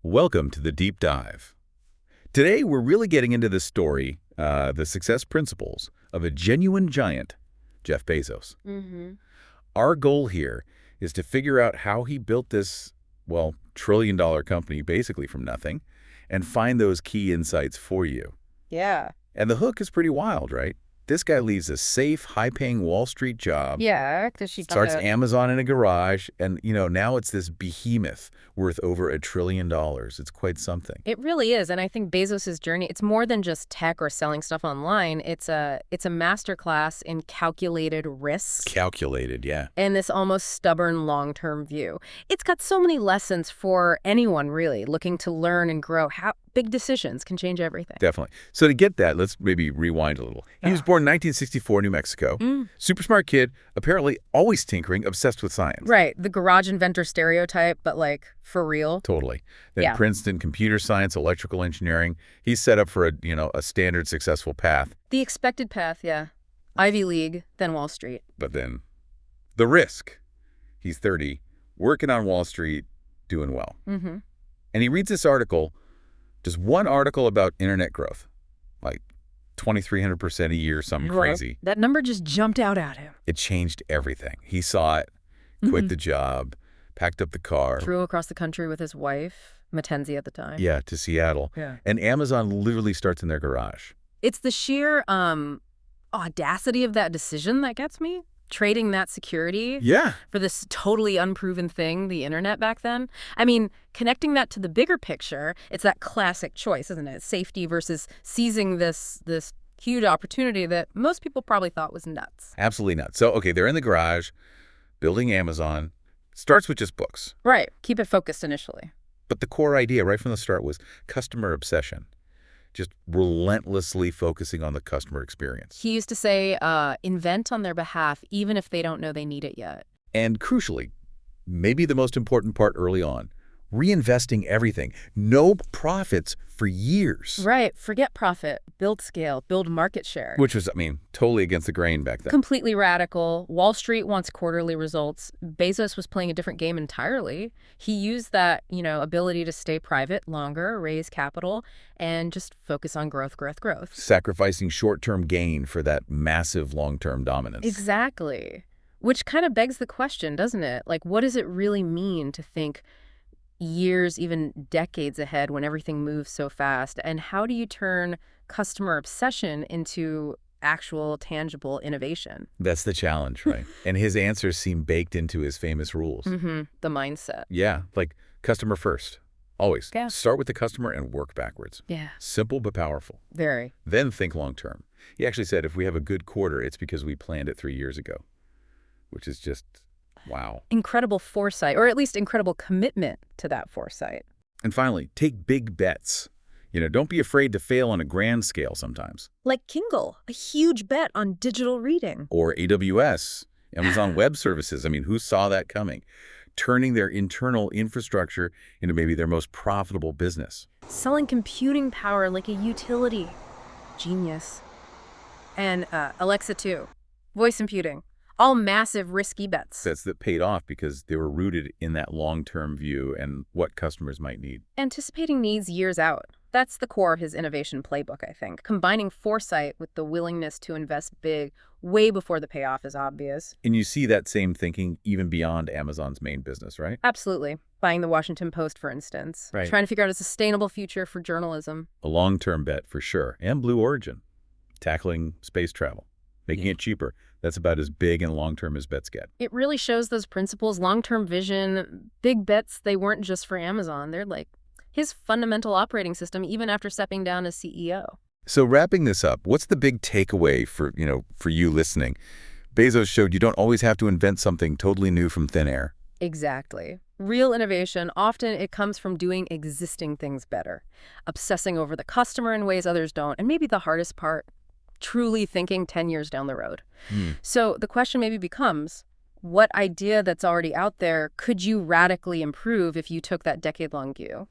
Welcome to the Deep Dive. Today, we're really getting into the story, the success principles of a genuine giant, Jeff Bezos. Our goal here is to figure out how he built this, well, trillion-dollar company basically from nothing and find those key insights for you. Yeah. And the hook is pretty wild, right? This guy leaves a safe, high-paying Wall Street job, Yeah, because she starts Amazon in a garage, and, now it's this behemoth worth over $1 trillion. It's quite something. It really is, and I think Bezos's journey, it's more than just tech or selling stuff online. It's a masterclass in calculated risk Calculated, yeah. and this almost stubborn long-term view. It's got so many lessons for anyone really looking to learn and grow. How big decisions can change everything. Definitely. So to get that, let's maybe rewind a little. He was born in 1964, New Mexico. Super smart kid, apparently always tinkering, obsessed with science. Right, the garage inventor stereotype, but like for real. Totally. Then Yeah. Princeton, computer science, electrical engineering. He's set up for a standard successful path. The expected path, yeah. Ivy League, then Wall Street. But then the risk. He's 30, working on Wall Street, doing well. And he reads this article, just one article about internet growth, like 2,300% a year, something crazy. That number just jumped out at him. It changed everything. He saw it, quit the job, packed up the car. Flew across the country with his wife, Mackenzie at the time. Yeah, to Seattle. Yeah. And Amazon literally starts in their garage. It's the sheer audacity of that decision that gets me. Trading that security Yeah. for this totally unproven thing, the internet back then. I mean, connecting that to the bigger picture, it's that classic choice, isn't it? Safety versus seizing this huge opportunity that most people probably thought was nuts. Absolutely not. So, okay, they're in the garage, building Amazon. Starts with just books. Right. Keep it focused initially. But the core idea right from the start was customer obsession. Just relentlessly focusing on the customer experience. He used to say, invent on their behalf, even if they don't know they need it yet. And crucially, maybe the most important part early on, reinvesting everything. No profits for years. Right. Forget profit. Build scale. Build market share. Which was, totally against the grain back then. Completely radical. Wall Street wants quarterly results. Bezos was playing a different game entirely. He used that, ability to stay private longer, raise capital, and just focus on growth. Sacrificing short-term gain for that massive long-term dominance. Exactly. Which kind of begs the question, doesn't it? Like, what does it really mean to think years, even decades ahead when everything moves so fast? And how do you turn customer obsession into actual tangible innovation? That's the challenge, right? And his answers seem baked into his famous rules. The mindset. Yeah, like customer first. Always. Yeah. Start with the customer and work backwards. Yeah. Simple but powerful. Very. Then think long term. He actually said if we have a good quarter, it's because we planned it 3 years ago, which is just wow. Incredible foresight, or at least incredible commitment to that foresight. And finally, take big bets. Don't be afraid to fail on a grand scale sometimes. Like Kindle, a huge bet on digital reading. Or AWS, Amazon Web Services. Who saw that coming? Turning their internal infrastructure into maybe their most profitable business. Selling computing power like a utility. Genius. And Alexa too. Voice computing. All massive, risky bets. Bets that paid off because they were rooted in that long-term view and what customers might need. Anticipating needs years out. That's the core of his innovation playbook, I think. Combining foresight with the willingness to invest big way before the payoff is obvious. And you see that same thinking even beyond Amazon's main business, right? Absolutely. Buying the Washington Post, for instance. Right. Trying to figure out a sustainable future for journalism. A long-term bet for sure. And Blue Origin. Tackling space travel. Making it cheaper. That's about as big and long-term as bets get. It really shows those principles, long-term vision, big bets. They weren't just for Amazon. They're like his fundamental operating system, even after stepping down as CEO. So wrapping this up, what's the big takeaway for you listening? Bezos showed you don't always have to invent something totally new from thin air. Exactly. Real innovation, often it comes from doing existing things better, obsessing over the customer in ways others don't, and maybe the hardest part, truly thinking 10 years down the road. So the question maybe becomes, what idea that's already out there could you radically improve if you took that decade-long view?